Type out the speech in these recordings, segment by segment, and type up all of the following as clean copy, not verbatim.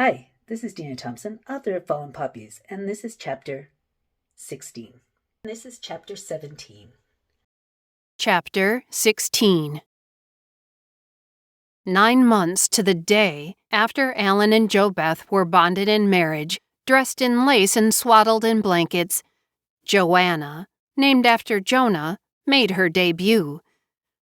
Hi, this is Deena Thomson, author of Fallen Poppies, and this is Chapter 16. This is Chapter 17. Chapter 16. 9 months to the day after Alan and JoBeth were bonded in marriage, dressed in lace and swaddled in blankets, Joanna, named after Jonah, made her debut.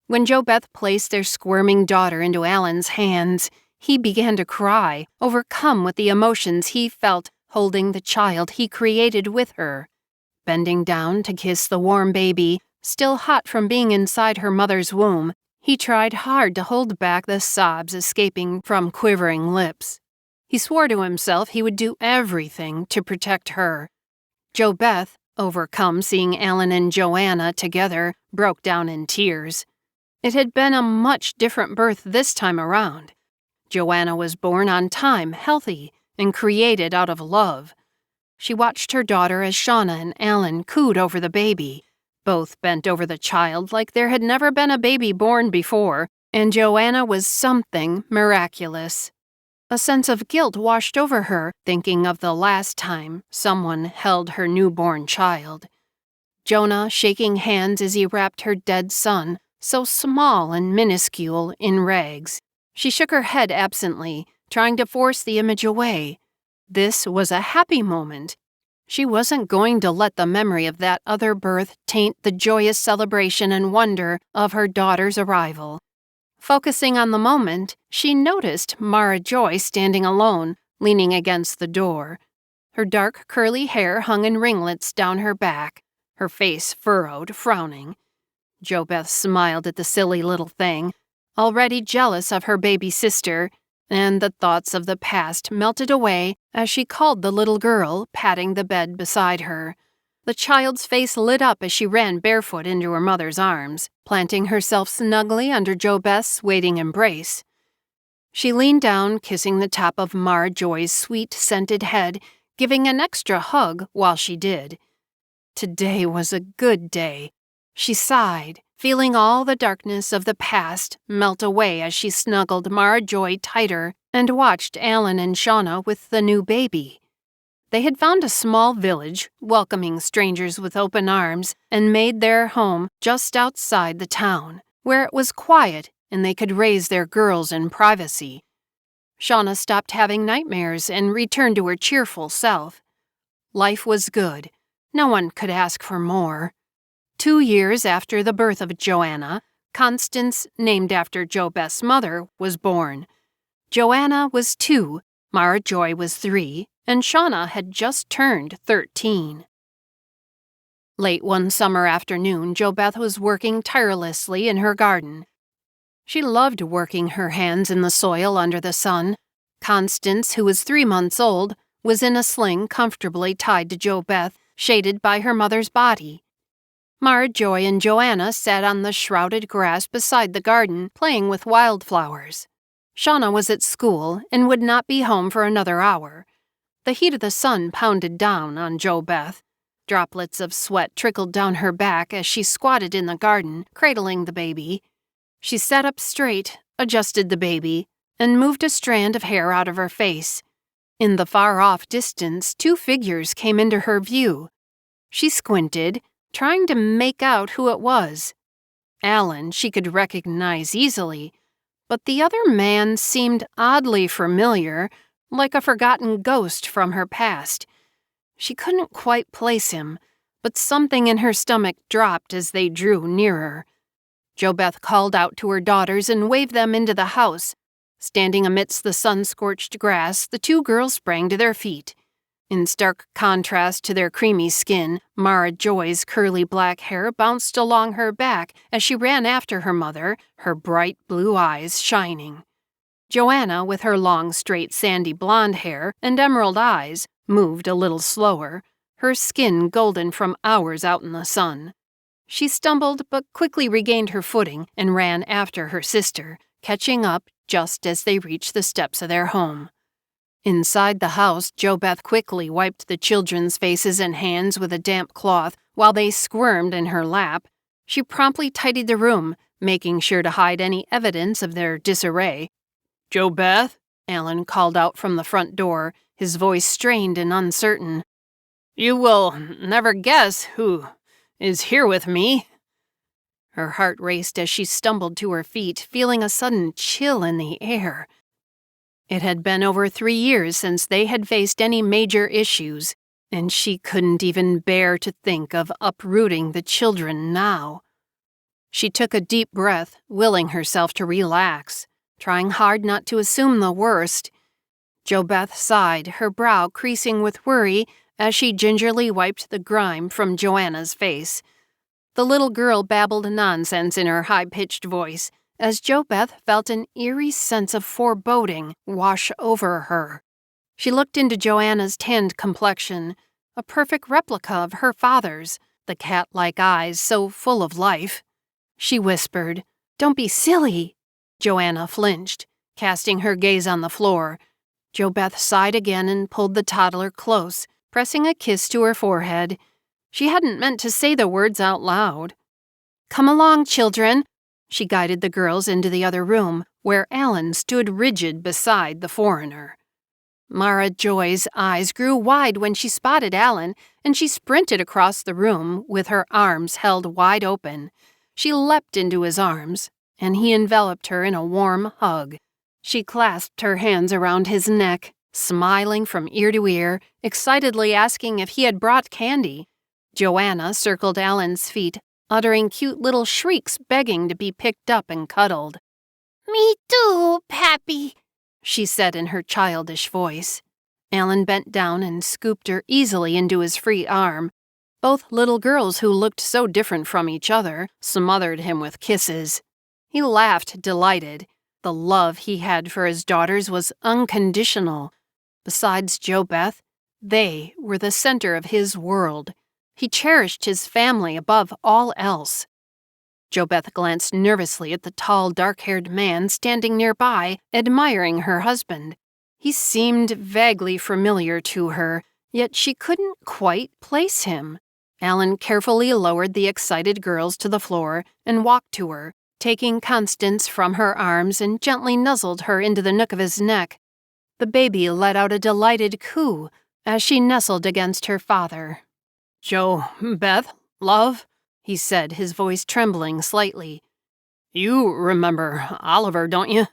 When JoBeth placed their squirming daughter into Alan's hands, he began to cry, overcome with the emotions he felt holding the child he created with her. Bending down to kiss the warm baby, still hot from being inside her mother's womb, he tried hard to hold back the sobs escaping from quivering lips. He swore to himself he would do everything to protect her. JoBeth, overcome seeing Alan and Joanna together, broke down in tears. It had been a much different birth this time around. Joanna was born on time, healthy, and created out of love. She watched her daughter as Shauna and Alan cooed over the baby. Both bent over the child like there had never been a baby born before, and Joanna was something miraculous. A sense of guilt washed over her, thinking of the last time someone held her newborn child. Jonah shaking hands as he wrapped her dead son, so small and minuscule, in rags. She shook her head absently, trying to force the image away. This was a happy moment. She wasn't going to let the memory of that other birth taint the joyous celebration and wonder of her daughter's arrival. Focusing on the moment, she noticed Mara Joy standing alone, leaning against the door. Her dark curly hair hung in ringlets down her back, her face furrowed, frowning. JoBeth smiled at the silly little thing, already jealous of her baby sister, and the thoughts of the past melted away as she called the little girl, patting the bed beside her. The child's face lit up as she ran barefoot into her mother's arms, planting herself snugly under JoBeth's waiting embrace. She leaned down, kissing the top of Mara Joy's sweet, scented head, giving an extra hug while she did. Today was a good day. She sighed, feeling all the darkness of the past melt away as she snuggled Mara Joy tighter and watched Alan and Shauna with the new baby. They had found a small village, welcoming strangers with open arms, and made their home just outside the town, where it was quiet and they could raise their girls in privacy. Shauna stopped having nightmares and returned to her cheerful self. Life was good. No one could ask for more. 2 years after the birth of Joanna, Constance, named after JoBeth's mother, was born. Joanna was 2, Mara Joy was 3, and Shauna had just turned 13. Late one summer afternoon, JoBeth was working tirelessly in her garden. She loved working her hands in the soil under the sun. Constance, who was 3 months old, was in a sling comfortably tied to JoBeth, shaded by her mother's body. Mara Joy and Joanna sat on the shrouded grass beside the garden, playing with wildflowers. Shauna was at school and would not be home for another hour. The heat of the sun pounded down on JoBeth. Droplets of sweat trickled down her back as she squatted in the garden, cradling the baby. She sat up straight, adjusted the baby, and moved a strand of hair out of her face. In the far-off distance, 2 figures came into her view. She squinted, trying to make out who it was. Alan she could recognize easily, but the other man seemed oddly familiar, like a forgotten ghost from her past. She couldn't quite place him, but something in her stomach dropped as they drew nearer. JoBeth called out to her daughters and waved them into the house. Standing amidst the sun-scorched grass, the 2 girls sprang to their feet. In stark contrast to their creamy skin, Mara Joy's curly black hair bounced along her back as she ran after her mother, her bright blue eyes shining. Joanna, with her long, straight, sandy blonde hair and emerald eyes, moved a little slower, her skin golden from hours out in the sun. She stumbled but quickly regained her footing and ran after her sister, catching up just as they reached the steps of their home. Inside the house, JoBeth quickly wiped the children's faces and hands with a damp cloth while they squirmed in her lap. She promptly tidied the room, making sure to hide any evidence of their disarray. JoBeth, Alan called out from the front door, his voice strained and uncertain. "You will never guess who is here with me." Her heart raced as she stumbled to her feet, feeling a sudden chill in the air. It had been over 3 years since they had faced any major issues, and she couldn't even bear to think of uprooting the children now. She took a deep breath, willing herself to relax, trying hard not to assume the worst. JoBeth sighed, her brow creasing with worry as she gingerly wiped the grime from Joanna's face. The little girl babbled nonsense in her high-pitched voice as JoBeth felt an eerie sense of foreboding wash over her. She looked into Joanna's tanned complexion, a perfect replica of her father's, the cat-like eyes so full of life. She whispered, "Don't be silly." Joanna flinched, casting her gaze on the floor. JoBeth sighed again and pulled the toddler close, pressing a kiss to her forehead. She hadn't meant to say the words out loud. "Come along, children." She guided the girls into the other room, where Alan stood rigid beside the foreigner. Mara Joy's eyes grew wide when she spotted Alan, and she sprinted across the room with her arms held wide open. She leapt into his arms, and he enveloped her in a warm hug. She clasped her hands around his neck, smiling from ear to ear, excitedly asking if he had brought candy. Joanna circled Alan's feet, uttering cute little shrieks begging to be picked up and cuddled. "Me too, Pappy," she said in her childish voice. Alan bent down and scooped her easily into his free arm. Both little girls who looked so different from each other smothered him with kisses. He laughed, delighted. The love he had for his daughters was unconditional. Besides JoBeth, they were the center of his world. He cherished his family above all else. JoBeth glanced nervously at the tall, dark-haired man standing nearby, admiring her husband. He seemed vaguely familiar to her, yet she couldn't quite place him. Alan carefully lowered the excited girls to the floor and walked to her, taking Constance from her arms and gently nuzzled her into the nook of his neck. The baby let out a delighted coo as she nestled against her father. "JoBeth, love," he said, his voice trembling slightly. "You remember Oliver, don't you?"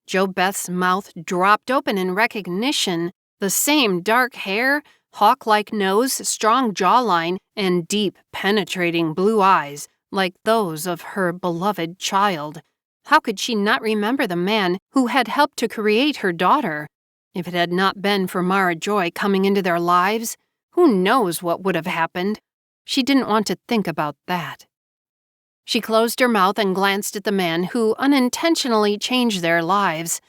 JoBeth's mouth dropped open in recognition. The same dark hair, hawk-like nose, strong jawline, and deep, penetrating blue eyes, like those of her beloved child. How could she not remember the man who had helped to create her daughter? If it had not been for Mara Joy coming into their lives, who knows what would have happened? She didn't want to think about that. She closed her mouth and glanced at the man who unintentionally changed their lives.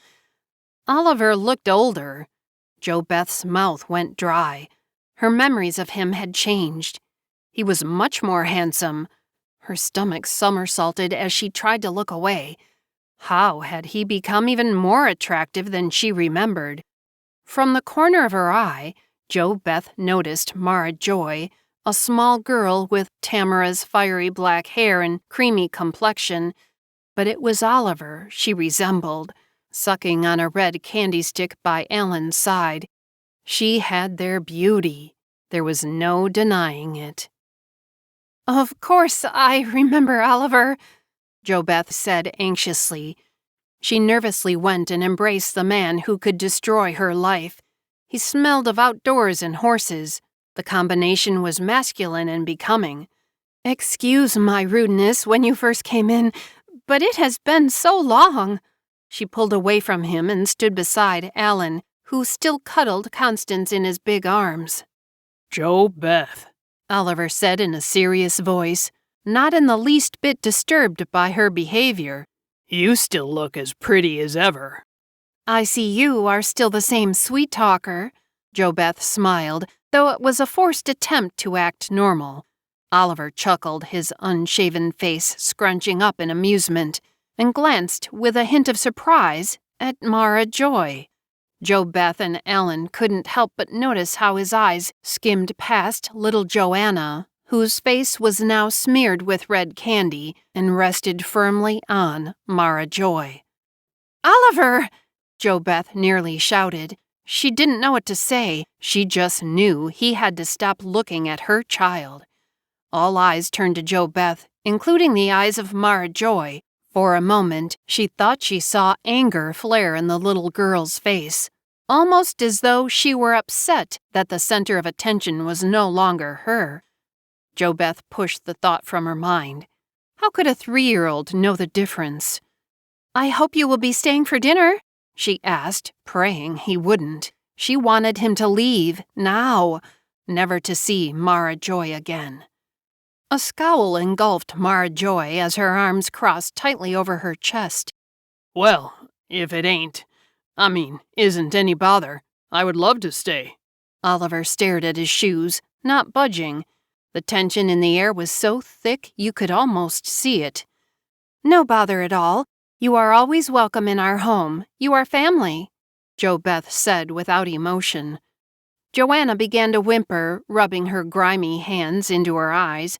Oliver looked older. JoBeth's mouth went dry. Her memories of him had changed. He was much more handsome. Her stomach somersaulted as she tried to look away. How had he become even more attractive than she remembered? From the corner of her eye, JoBeth noticed Mara Joy, a small girl with Tamara's fiery black hair and creamy complexion, but it was Oliver she resembled, sucking on a red candy stick by Alan's side. She had their beauty. There was no denying it. "Of course I remember Oliver," JoBeth said anxiously. She nervously went and embraced the man who could destroy her life. He smelled of outdoors and horses. The combination was masculine and becoming. "Excuse my rudeness when you first came in, but it has been so long." She pulled away from him and stood beside Alan, who still cuddled Constance in his big arms. "JoBeth," Oliver said in a serious voice, not in the least bit disturbed by her behavior. "You still look as pretty as ever." "I see you are still the same sweet talker," JoBeth smiled, though it was a forced attempt to act normal. Oliver chuckled, his unshaven face scrunching up in amusement, and glanced with a hint of surprise at Mara Joy. JoBeth and Alan couldn't help but notice how his eyes skimmed past little Joanna, whose face was now smeared with red candy, and rested firmly on Mara Joy. "Oliver!" JoBeth nearly shouted. She didn't know what to say. She just knew he had to stop looking at her child. All eyes turned to JoBeth, including the eyes of Mara Joy. For a moment, she thought she saw anger flare in the little girl's face, almost as though she were upset that the center of attention was no longer her. JoBeth pushed the thought from her mind. How could a 3-year-old know the difference? "I hope you will be staying for dinner," she asked, praying he wouldn't. She wanted him to leave, now, never to see Mara Joy again. A scowl engulfed Mara Joy as her arms crossed tightly over her chest. "Well, if it isn't any bother, I would love to stay." Oliver stared at his shoes, not budging. The tension in the air was so thick you could almost see it. "No bother at all. You are always welcome in our home. You are family," JoBeth said without emotion. Joanna began to whimper, rubbing her grimy hands into her eyes.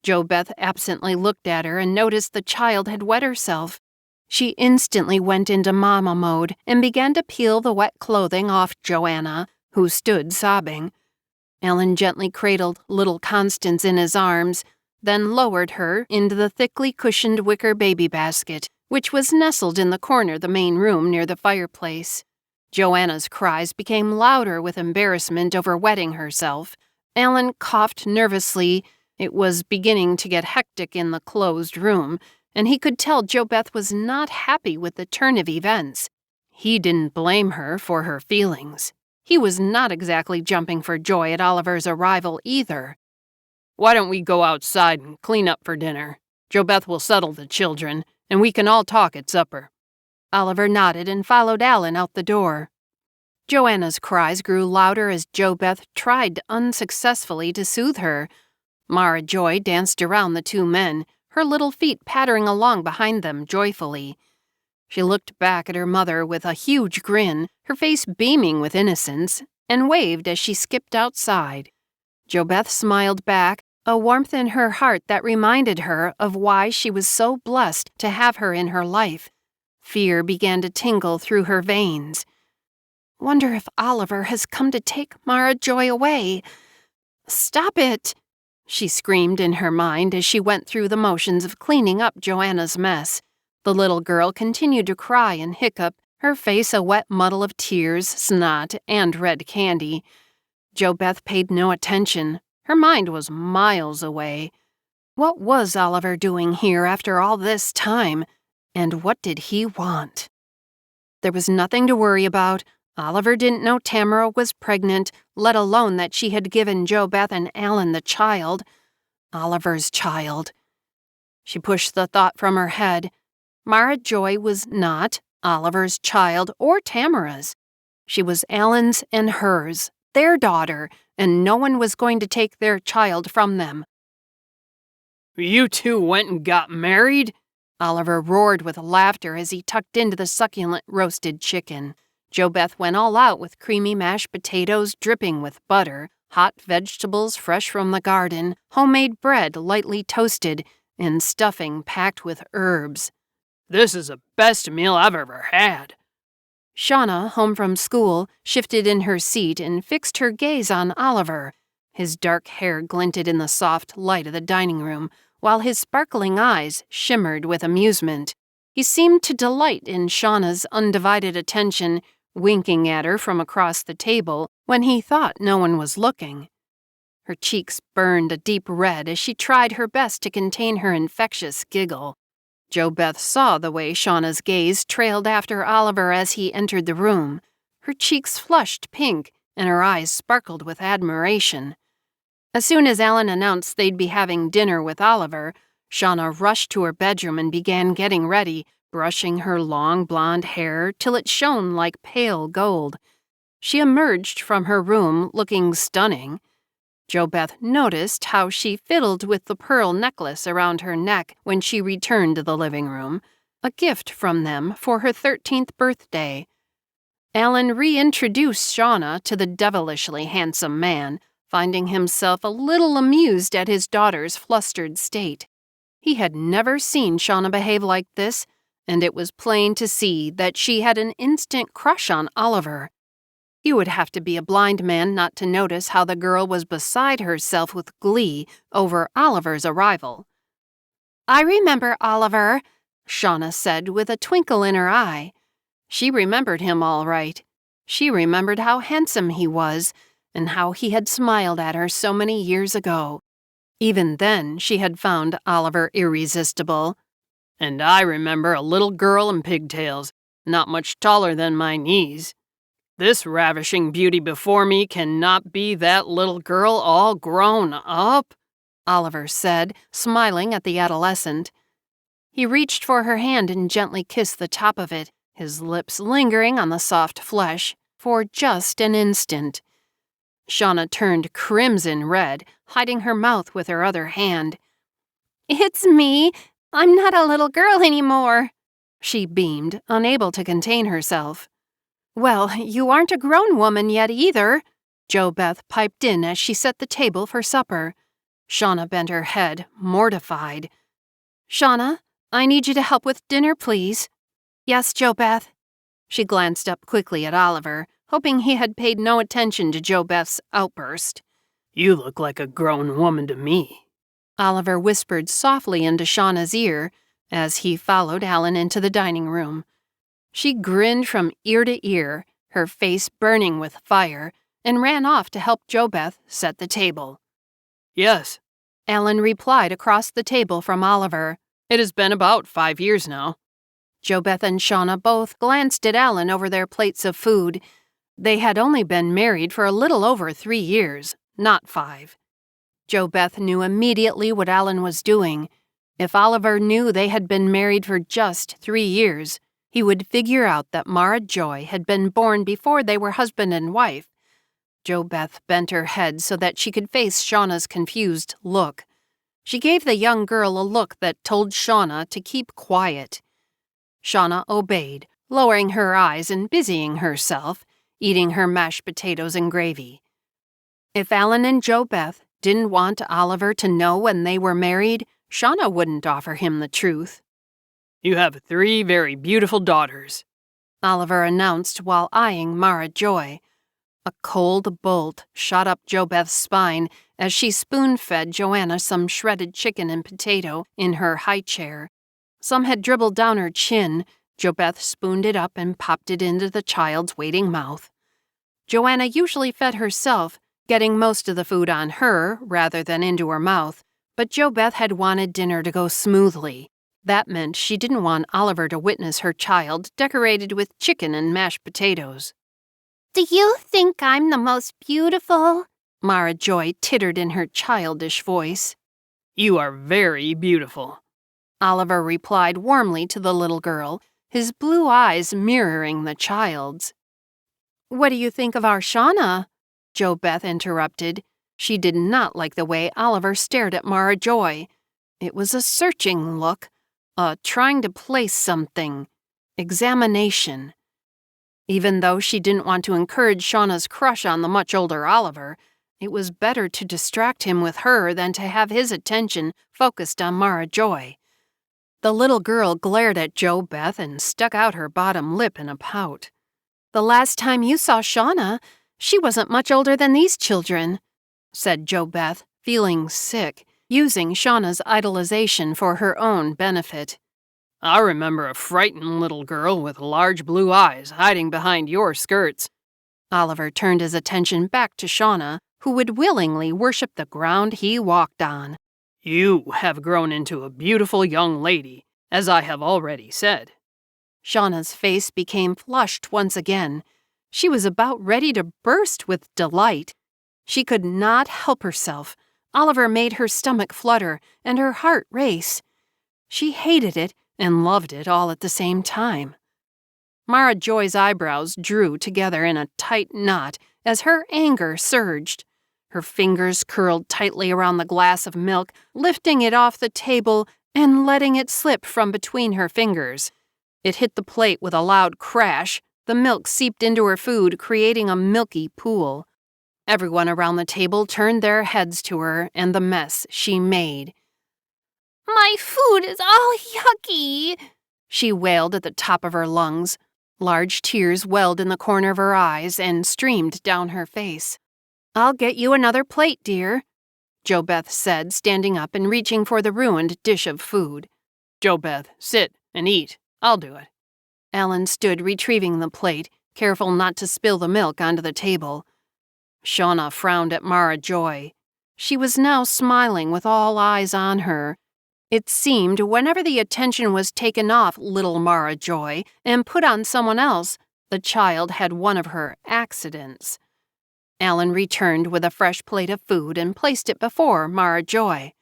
JoBeth absently looked at her and noticed the child had wet herself. She instantly went into mama mode and began to peel the wet clothing off Joanna, who stood sobbing. Alan gently cradled little Constance in his arms, then lowered her into the thickly cushioned wicker baby basket, which was nestled in the corner of the main room near the fireplace. Joanna's cries became louder with embarrassment over wetting herself. Alan coughed nervously. It was beginning to get hectic in the closed room, and he could tell JoBeth was not happy with the turn of events. He didn't blame her for her feelings. He was not exactly jumping for joy at Oliver's arrival either. "Why don't we go outside and clean up for dinner? JoBeth will settle the children, and we can all talk at supper." Oliver nodded and followed Alan out the door. Joanna's cries grew louder as JoBeth tried unsuccessfully to soothe her. Mara Joy danced around the two men, her little feet pattering along behind them joyfully. She looked back at her mother with a huge grin, her face beaming with innocence, and waved as she skipped outside. JoBeth smiled back, a warmth in her heart that reminded her of why she was so blessed to have her in her life. Fear began to tingle through her veins. Wonder if Oliver has come to take Mara Joy away. "Stop it!" she screamed in her mind as she went through the motions of cleaning up Joanna's mess. The little girl continued to cry and hiccup, her face a wet muddle of tears, snot, and red candy. JoBeth paid no attention. Her mind was miles away. What was Oliver doing here after all this time? And what did he want? There was nothing to worry about. Oliver didn't know Tamara was pregnant, let alone that she had given JoBeth and Alan the child. Oliver's child. She pushed the thought from her head. Mara Joy was not Oliver's child or Tamara's. She was Alan's and hers, their daughter, and no one was going to take their child from them. "You two went and got married?" Oliver roared with laughter as he tucked into the succulent roasted chicken. JoBeth went all out with creamy mashed potatoes dripping with butter, hot vegetables fresh from the garden, homemade bread lightly toasted, and stuffing packed with herbs. "This is the best meal I've ever had." Shauna, home from school, shifted in her seat and fixed her gaze on Oliver. His dark hair glinted in the soft light of the dining room, while his sparkling eyes shimmered with amusement. He seemed to delight in Shauna's undivided attention, winking at her from across the table when he thought no one was looking. Her cheeks burned a deep red as she tried her best to contain her infectious giggle. JoBeth saw the way Shauna's gaze trailed after Oliver as he entered the room. Her cheeks flushed pink, and her eyes sparkled with admiration. As soon as Alan announced they'd be having dinner with Oliver, Shauna rushed to her bedroom and began getting ready, brushing her long blonde hair till it shone like pale gold. She emerged from her room looking stunning. JoBeth noticed how she fiddled with the pearl necklace around her neck when she returned to the living room, a gift from them for her 13th birthday. Alan reintroduced Shauna to the devilishly handsome man, finding himself a little amused at his daughter's flustered state. He had never seen Shauna behave like this, and it was plain to see that she had an instant crush on Oliver. You would have to be a blind man not to notice how the girl was beside herself with glee over Oliver's arrival. "I remember Oliver," Shauna said with a twinkle in her eye. She remembered him all right. She remembered how handsome he was and how he had smiled at her so many years ago. Even then, she had found Oliver irresistible. "And I remember a little girl in pigtails, not much taller than my knees. This ravishing beauty before me cannot be that little girl all grown up," Oliver said, smiling at the adolescent. He reached for her hand and gently kissed the top of it, his lips lingering on the soft flesh for just an instant. Shauna turned crimson red, hiding her mouth with her other hand. "It's me. I'm not a little girl anymore," she beamed, unable to contain herself. "Well, you aren't a grown woman yet either," Jo Beth piped in as she set the table for supper. Shauna bent her head, mortified. "Shauna, I need you to help with dinner, please." "Yes, Jo Beth." She glanced up quickly at Oliver, hoping he had paid no attention to Jo Beth's outburst. "You look like a grown woman to me," Oliver whispered softly into Shauna's ear as he followed Alan into the dining room. She grinned from ear to ear, her face burning with fire, and ran off to help Jo Beth set the table. "Yes," Alan replied across the table from Oliver. "It has been about 5 years now." Jo Beth and Shauna both glanced at Alan over their plates of food. They had only been married for a little over 3 years, not 5. Jo Beth knew immediately what Alan was doing. If Oliver knew they had been married for just 3 years, he would figure out that Mara Joy had been born before they were husband and wife. Jo Beth bent her head so that she could face Shauna's confused look. She gave the young girl a look that told Shauna to keep quiet. Shauna obeyed, lowering her eyes and busying herself, eating her mashed potatoes and gravy. If Alan and Jo Beth didn't want Oliver to know when they were married, Shauna wouldn't offer him the truth. "You have 3 very beautiful daughters," Oliver announced while eyeing Mara Joy. A cold bolt shot up Jo Beth's spine as she spoon-fed Joanna some shredded chicken and potato in her high chair. Some had dribbled down her chin. Jo Beth spooned it up and popped it into the child's waiting mouth. Joanna usually fed herself, getting most of the food on her rather than into her mouth, but Jo Beth had wanted dinner to go smoothly. That meant she didn't want Oliver to witness her child decorated with chicken and mashed potatoes. "Do you think I'm the most beautiful?" Mara Joy tittered in her childish voice. "You are very beautiful," Oliver replied warmly to the little girl, his blue eyes mirroring the child's. "What do you think of our Shauna?" Jo Beth interrupted. She did not like the way Oliver stared at Mara Joy. It was a searching look, trying to place something. Examination. Even though she didn't want to encourage Shauna's crush on the much older Oliver, it was better to distract him with her than to have his attention focused on Mara Joy. The little girl glared at Jo Beth and stuck out her bottom lip in a pout. "The last time you saw Shauna, she wasn't much older than these children," said Jo Beth, feeling sick, using Shauna's idolization for her own benefit. "I remember a frightened little girl with large blue eyes hiding behind your skirts." Oliver turned his attention back to Shauna, who would willingly worship the ground he walked on. "You have grown into a beautiful young lady, as I have already said." Shauna's face became flushed once again. She was about ready to burst with delight. She could not help herself. Oliver made her stomach flutter and her heart race. She hated it and loved it all at the same time. Mara Joy's eyebrows drew together in a tight knot as her anger surged. Her fingers curled tightly around the glass of milk, lifting it off the table and letting it slip from between her fingers. It hit the plate with a loud crash. The milk seeped into her food, creating a milky pool. Everyone around the table turned their heads to her and the mess she made. "My food is all yucky," she wailed at the top of her lungs. Large tears welled in the corner of her eyes and streamed down her face. "I'll get you another plate, dear," JoBeth said, standing up and reaching for the ruined dish of food. JoBeth, sit and eat. I'll do it. Alan stood retrieving the plate, careful not to spill the milk onto the table. Shauna frowned at Mara Joy. She was now smiling with all eyes on her. It seemed whenever the attention was taken off little Mara Joy and put on someone else, the child had one of her accidents. Alan returned with a fresh plate of food and placed it before Mara Joy.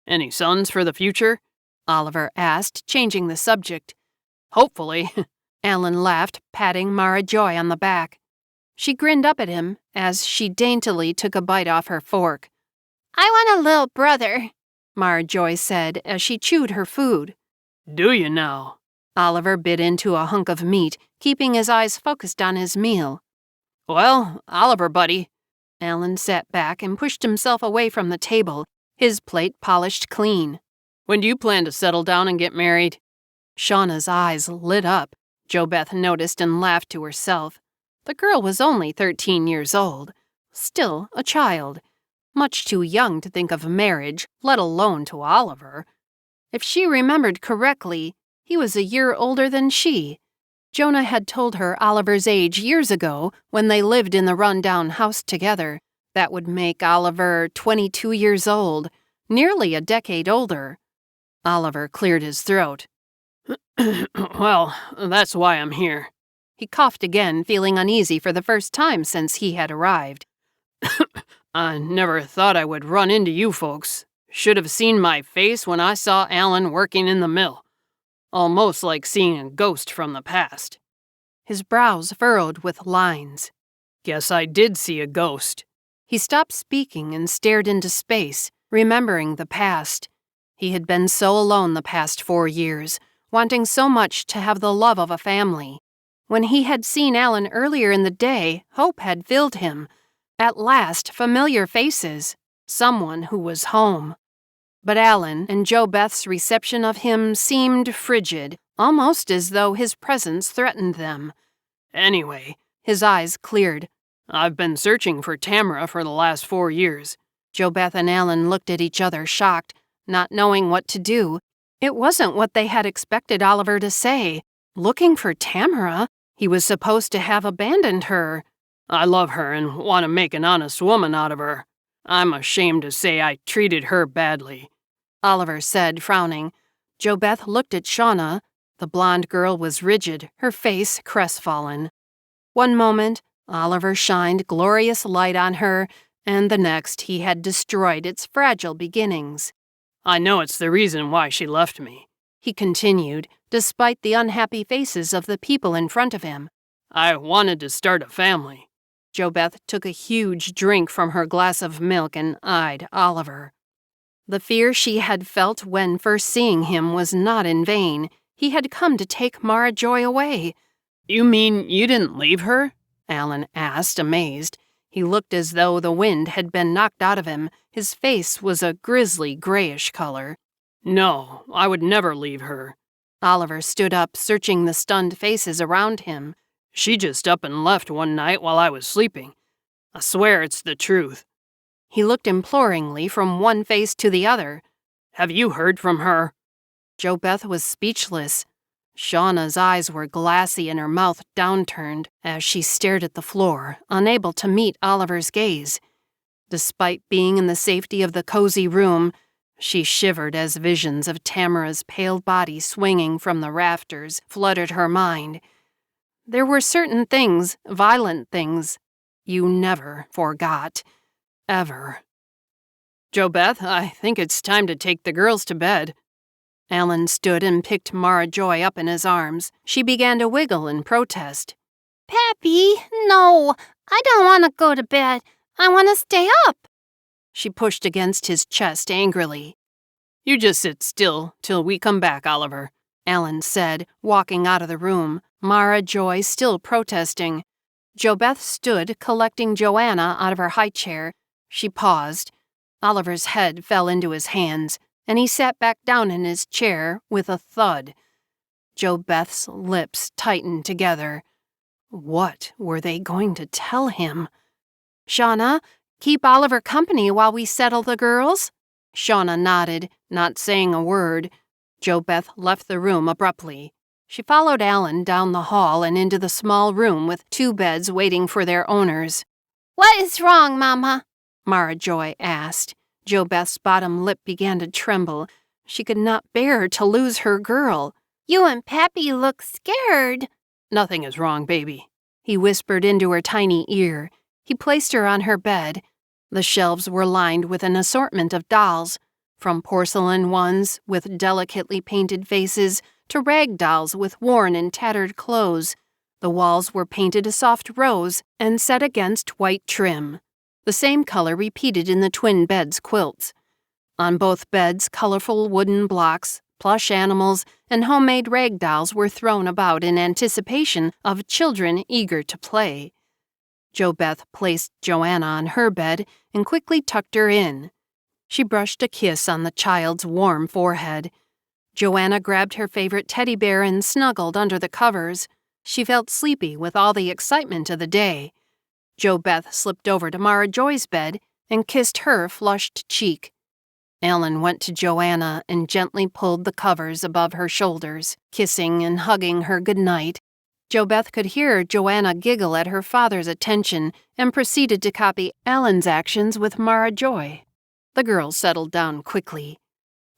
"Any sons for the future?" Oliver asked, changing the subject. "Hopefully." Alan laughed, patting Mara Joy on the back. She grinned up at him as she daintily took a bite off her fork. "I want a little brother," Mara Joy said as she chewed her food. "Do you now?" Oliver bit into a hunk of meat, keeping his eyes focused on his meal. "Well, Oliver, buddy." Alan sat back and pushed himself away from the table, his plate polished clean. "When do you plan to settle down and get married?" Shauna's eyes lit up. JoBeth noticed and laughed to herself. The girl was only 13 years old, still a child, much too young to think of marriage, let alone to Oliver. If she remembered correctly, he was a year older than she. Jonah had told her Oliver's age years ago when they lived in the run-down house together. That would make Oliver 22 years old, nearly a decade older. Oliver cleared his throat. "Well, that's why I'm here." He coughed again, feeling uneasy for the first time since he had arrived. "I never thought I would run into you folks. Should have seen my face when I saw Alan working in the mill. Almost like seeing a ghost from the past." His brows furrowed with lines. "Guess I did see a ghost." He stopped speaking and stared into space, remembering the past. He had been so alone the past 4 years, wanting so much to have the love of a family. When he had seen Alan earlier in the day, hope had filled him. At last, familiar faces, someone who was home. But Alan and JoBeth's reception of him seemed frigid, almost as though his presence threatened them. "Anyway," his eyes cleared. "I've been searching for Tamara for the last 4 years. JoBeth and Alan looked at each other, shocked, not knowing what to do. It wasn't what they had expected Oliver to say. Looking for Tamara? He was supposed to have abandoned her. I love her and want to make an honest woman out of her. I'm ashamed to say I treated her badly," Oliver said, frowning. JoBeth looked at Shauna. The blonde girl was rigid, her face crestfallen. One moment, Oliver shined glorious light on her, and the next he had destroyed its fragile beginnings. "I know it's the reason why she left me," he continued, despite the unhappy faces of the people in front of him. "I wanted to start a family." JoBeth took a huge drink from her glass of milk and eyed Oliver. The fear she had felt when first seeing him was not in vain. He had come to take Mara Joy away. "You mean you didn't leave her?" Alan asked, amazed. He looked as though the wind had been knocked out of him. His face was a grisly grayish color. "No, I would never leave her." Oliver stood up, searching the stunned faces around him. "She just up and left one night while I was sleeping. I swear it's the truth." He looked imploringly from one face to the other. "Have you heard from her?" JoBeth was speechless. Shauna's eyes were glassy and her mouth downturned as she stared at the floor, unable to meet Oliver's gaze. Despite being in the safety of the cozy room, she shivered as visions of Tamara's pale body swinging from the rafters flooded her mind. There were certain things, violent things, you never forgot. Ever. "JoBeth, I think it's time to take the girls to bed." Alan stood and picked Mara Joy up in his arms. She began to wiggle in protest. "Pappy, no, I don't want to go to bed. I want to stay up." She pushed against his chest angrily. "You just sit still till we come back, Oliver," Alan said, walking out of the room, Mara Joy still protesting. JoBeth stood, collecting Joanna out of her high chair. She paused. Oliver's head fell into his hands, and he sat back down in his chair with a thud. Jo Beth's lips tightened together. What were they going to tell him? Shauna, keep Oliver company while we settle the girls? Shauna nodded, not saying a word. Jo Beth left the room abruptly. She followed Alan down the hall and into the small room with 2 beds waiting for their owners. What is wrong, Mama? Mara Joy asked. Jo Beth's bottom lip began to tremble. She could not bear to lose her girl. You and Pappy look scared. Nothing is wrong, baby, he whispered into her tiny ear. He placed her on her bed. The shelves were lined with an assortment of dolls, from porcelain ones with delicately painted faces to rag dolls with worn and tattered clothes. The walls were painted a soft rose and set against white trim, the same color repeated in the twin beds' quilts. On both beds, colorful wooden blocks, plush animals, and homemade rag dolls were thrown about in anticipation of children eager to play. Jo Beth placed Joanna on her bed and quickly tucked her in. She brushed a kiss on the child's warm forehead. Joanna grabbed her favorite teddy bear and snuggled under the covers. She felt sleepy with all the excitement of the day. Jo Beth slipped over to Mara Joy's bed and kissed her flushed cheek. Alan went to Joanna and gently pulled the covers above her shoulders, kissing and hugging her goodnight. Jo Beth could hear Joanna giggle at her father's attention and proceeded to copy Alan's actions with Mara Joy. The girls settled down quickly.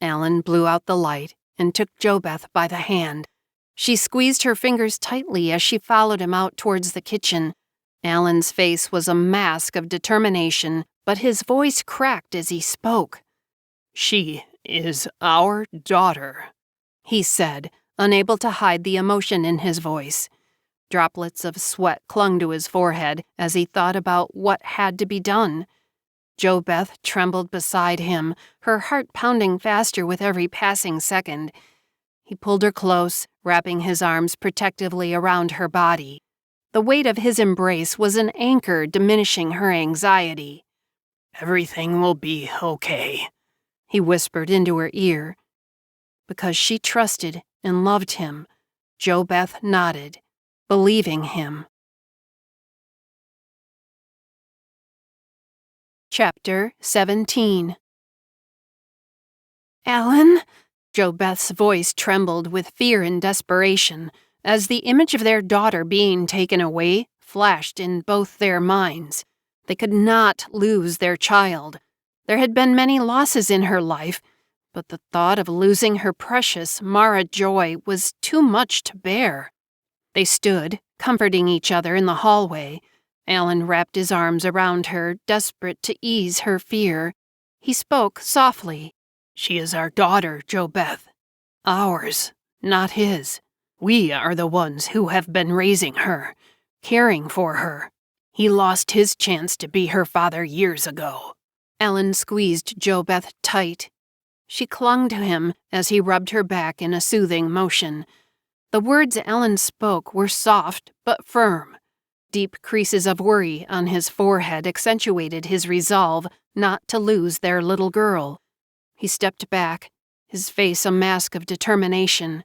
Alan blew out the light and took Jo Beth by the hand. She squeezed her fingers tightly as she followed him out towards the kitchen. Alan's face was a mask of determination, but his voice cracked as he spoke. She is our daughter, he said, unable to hide the emotion in his voice. Droplets of sweat clung to his forehead as he thought about what had to be done. Jo Beth trembled beside him, her heart pounding faster with every passing second. He pulled her close, wrapping his arms protectively around her body. The weight of his embrace was an anchor diminishing her anxiety. "Everything will be okay," he whispered into her ear. Because she trusted and loved him, Jo Beth nodded, believing him. Chapter 17. Alan? Jo Beth's voice trembled with fear and desperation as the image of their daughter being taken away flashed in both their minds. They could not lose their child. There had been many losses in her life, but the thought of losing her precious Mara Joy was too much to bear. They stood, comforting each other in the hallway. Alan wrapped his arms around her, desperate to ease her fear. He spoke softly. "She is our daughter, Jo Beth. Ours, not his. We are the ones who have been raising her, caring for her. He lost his chance to be her father years ago." Alan squeezed Jo Beth tight. She clung to him as he rubbed her back in a soothing motion. The words Alan spoke were soft but firm. Deep creases of worry on his forehead accentuated his resolve not to lose their little girl. He stepped back, his face a mask of determination.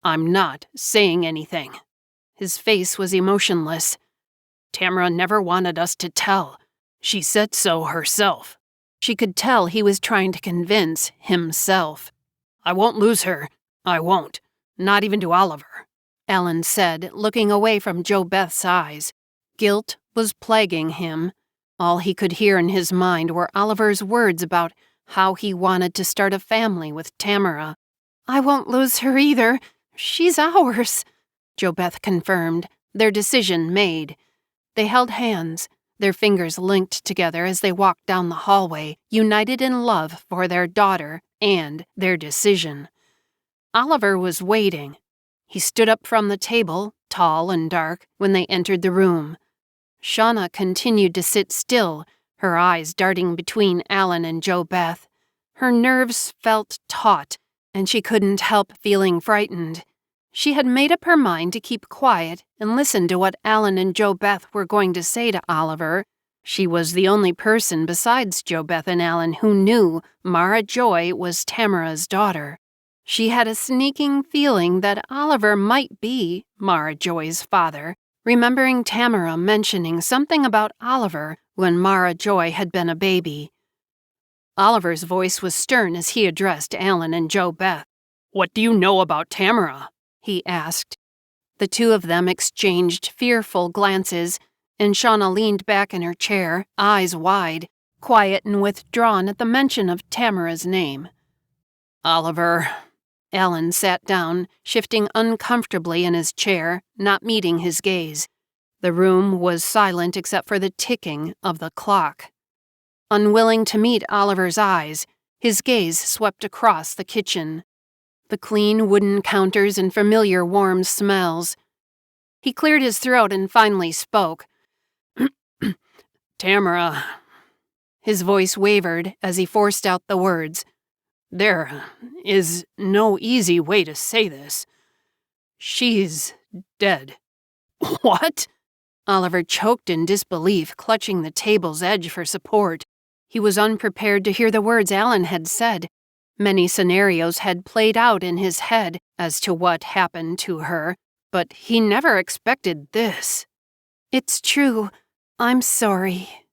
"I'm not saying anything." His face was emotionless. "Tamara never wanted us to tell. She said so herself." She could tell he was trying to convince himself. "I won't lose her. I won't. Not even to Oliver," Alan said, looking away from Jo Beth's eyes. Guilt was plaguing him. All he could hear in his mind were Oliver's words about how he wanted to start a family with Tamara. "I won't lose her either. She's ours," Jo Beth confirmed, their decision made. They held hands, their fingers linked together as they walked down the hallway, united in love for their daughter and their decision. Oliver was waiting. He stood up from the table, tall and dark, when they entered the room. Shauna continued to sit still, her eyes darting between Alan and Jo Beth. Her nerves felt taut, and she couldn't help feeling frightened. She had made up her mind to keep quiet and listen to what Alan and Jo Beth were going to say to Oliver. She was the only person besides Jo Beth and Alan who knew Mara Joy was Tamara's daughter. She had a sneaking feeling that Oliver might be Mara Joy's father, remembering Tamara mentioning something about Oliver when Mara Joy had been a baby. Oliver's voice was stern as he addressed Alan and Jo Beth. "What do you know about Tamara?" he asked. The two of them exchanged fearful glances, and Shauna leaned back in her chair, eyes wide, quiet and withdrawn at the mention of Tamara's name. "Oliver." Alan sat down, shifting uncomfortably in his chair, not meeting his gaze. The room was silent except for the ticking of the clock. Unwilling to meet Oliver's eyes, his gaze swept across the kitchen. The clean wooden counters and familiar warm smells. He cleared his throat and finally spoke. "Tamara." His voice wavered as he forced out the words. "There is no easy way to say this. She's dead." "What?" Oliver choked in disbelief, clutching the table's edge for support. He was unprepared to hear the words Alan had said. Many scenarios had played out in his head as to what happened to her, but he never expected this. "It's true. I'm sorry,"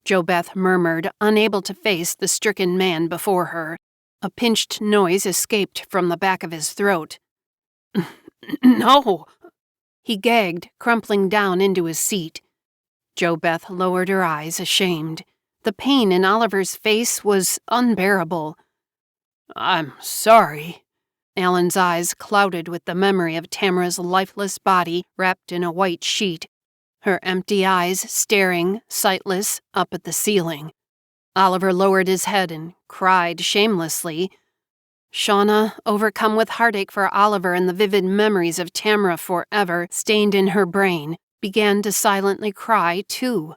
Jo Beth murmured, unable to face the stricken man before her. A pinched noise escaped from the back of his throat. "No!" He gagged, crumpling down into his seat. Jo Beth lowered her eyes, ashamed. The pain in Oliver's face was unbearable. "I'm sorry." Alan's eyes clouded with the memory of Tamara's lifeless body wrapped in a white sheet, her empty eyes staring, sightless, up at the ceiling. Oliver lowered his head and cried shamelessly. Shauna, overcome with heartache for Oliver and the vivid memories of Tamara forever stained in her brain, began to silently cry, too.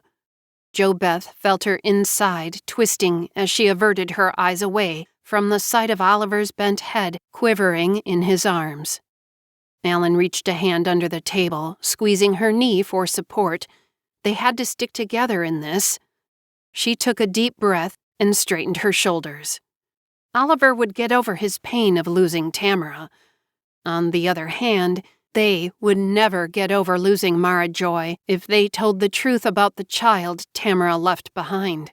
Jo Beth felt her inside twisting as she averted her eyes away from the sight of Oliver's bent head quivering in his arms. Alan reached a hand under the table, squeezing her knee for support. They had to stick together in this. She took a deep breath and straightened her shoulders. Oliver would get over his pain of losing Tamara. On the other hand, they would never get over losing Mara Joy if they told the truth about the child Tamara left behind.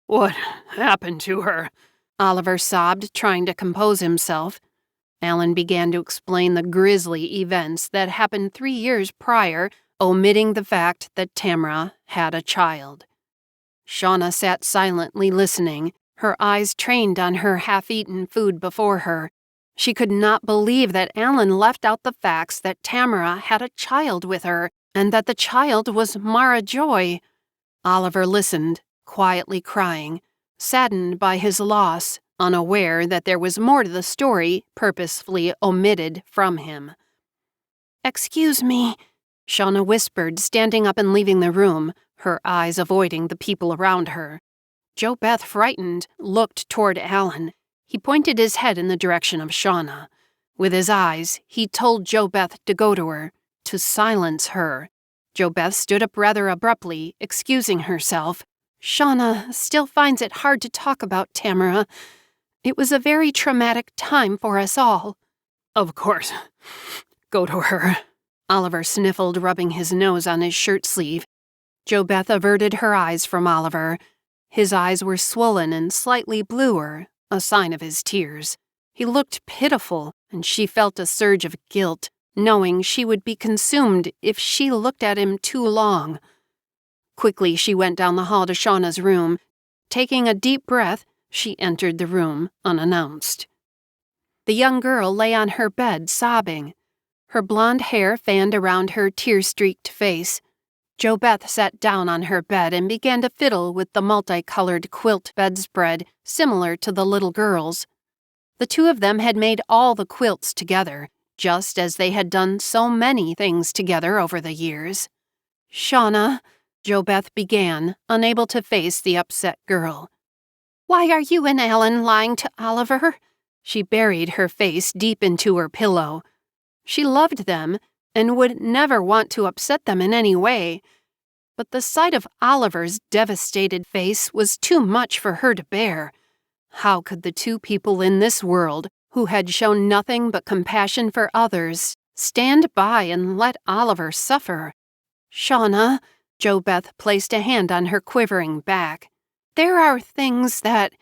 "What happened to her?" Oliver sobbed, trying to compose himself. Alan began to explain the grisly events that happened 3 years prior, omitting the fact that Tamara had a child. Shauna sat silently listening, her eyes trained on her half-eaten food before her. She could not believe that Alan left out the facts that Tamara had a child with her, and that the child was Mara Joy. Oliver listened, quietly crying, saddened by his loss, unaware that there was more to the story purposefully omitted from him. "Excuse me," Shauna whispered, standing up and leaving the room, her eyes avoiding the people around her. Jo Beth, frightened, looked toward Alan. He pointed his head in the direction of Shauna. With his eyes, he told Jo Beth to go to her, to silence her. Jo Beth stood up rather abruptly, excusing herself. "Shauna still finds it hard to talk about Tamara. It was a very traumatic time for us all." "Of course. Go to her." Oliver sniffled, rubbing his nose on his shirt sleeve. Jo Beth averted her eyes from Oliver. His eyes were swollen and slightly bluer, a sign of his tears. He looked pitiful, and she felt a surge of guilt, knowing she would be consumed if she looked at him too long. Quickly, she went down the hall to Shauna's room. Taking a deep breath, she entered the room unannounced. The young girl lay on her bed, sobbing. Her blonde hair fanned around her tear-streaked face. Jo Beth sat down on her bed and began to fiddle with the multicolored quilt bedspread, similar to the little girl's. The two of them had made all the quilts together, just as they had done so many things together over the years. "Shauna," Jo Beth began, unable to face the upset girl. "Why are you and Alan lying to Oliver?" She buried her face deep into her pillow. She loved them and would never want to upset them in any way. But the sight of Oliver's devastated face was too much for her to bear. How could the two people in this world who had shown nothing but compassion for others, stand by and let Oliver suffer? Shauna, JoBeth placed a hand on her quivering back. There are things that—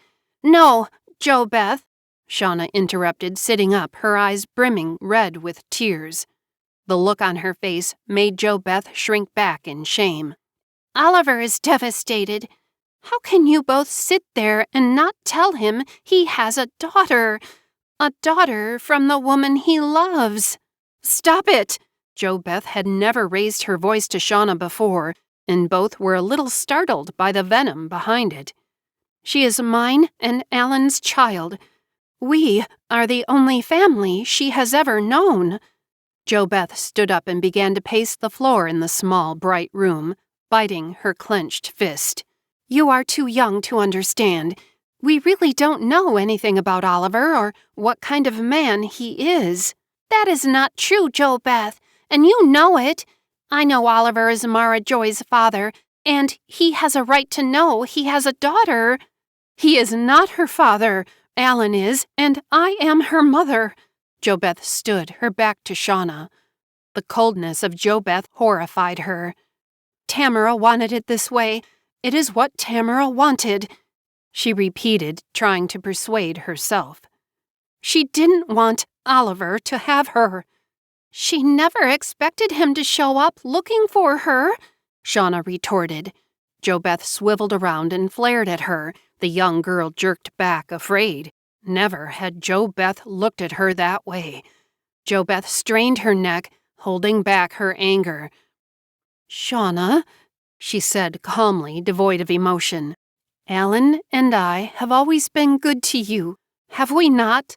No, JoBeth, Shauna interrupted, sitting up, her eyes brimming red with tears. The look on her face made JoBeth shrink back in shame. Oliver is devastated. How can you both sit there and not tell him he has a daughter from the woman he loves? Stop it! JoBeth had never raised her voice to Shauna before, and both were a little startled by the venom behind it. She is mine and Alan's child. We are the only family she has ever known. JoBeth stood up and began to pace the floor in the small, bright room, biting her clenched fist. You are too young to understand. We really don't know anything about Oliver or what kind of man he is. That is not true, JoBeth, and you know it. I know Oliver is Mara Joy's father, and he has a right to know he has a daughter. He is not her father. Alan is, and I am her mother. JoBeth stood, her back to Shauna. The coldness of JoBeth horrified her. Tamara wanted it this way. It is what Tamara wanted, she repeated, trying to persuade herself. She didn't want Oliver to have her. She never expected him to show up looking for her, Shauna retorted. JoBeth swiveled around and flared at her. The young girl jerked back, afraid. Never had JoBeth looked at her that way. JoBeth strained her neck, holding back her anger. Shauna, she said calmly, devoid of emotion. Alan and I have always been good to you, have we not?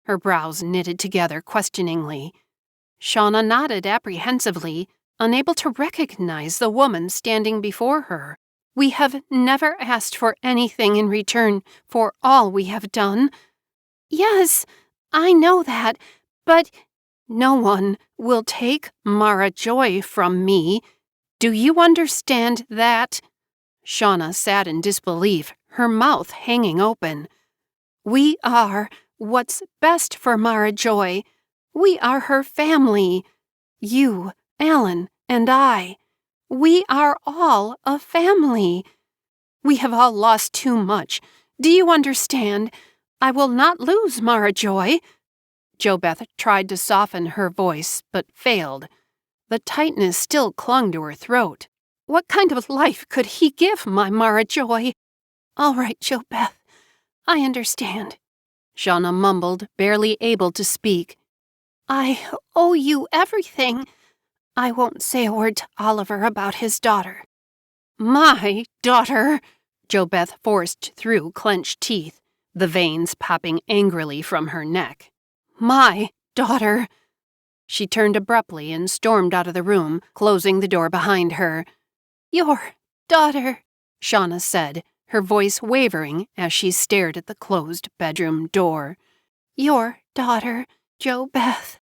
Her brows knitted together questioningly. Shauna nodded apprehensively, unable to recognize the woman standing before her. We have never asked for anything in return for all we have done. Yes, I know that, but no one will take Mara Joy from me. Do you understand that? Shauna sat in disbelief, her mouth hanging open. We are what's best for Mara Joy. We are her family. You, Alan, and I. We are all a family. We have all lost too much. Do you understand? I will not lose Mara Joy. JoBeth tried to soften her voice, but failed. The tightness still clung to her throat. What kind of life could he give my Mara Joy? All right, JoBeth, I understand, Shauna mumbled, barely able to speak. I owe you everything. I won't say a word to Oliver about his daughter. My daughter, JoBeth forced through clenched teeth, the veins popping angrily from her neck. My daughter. She turned abruptly and stormed out of the room, closing the door behind her. Your daughter, Shauna said, her voice wavering as she stared at the closed bedroom door. Your daughter, JoBeth.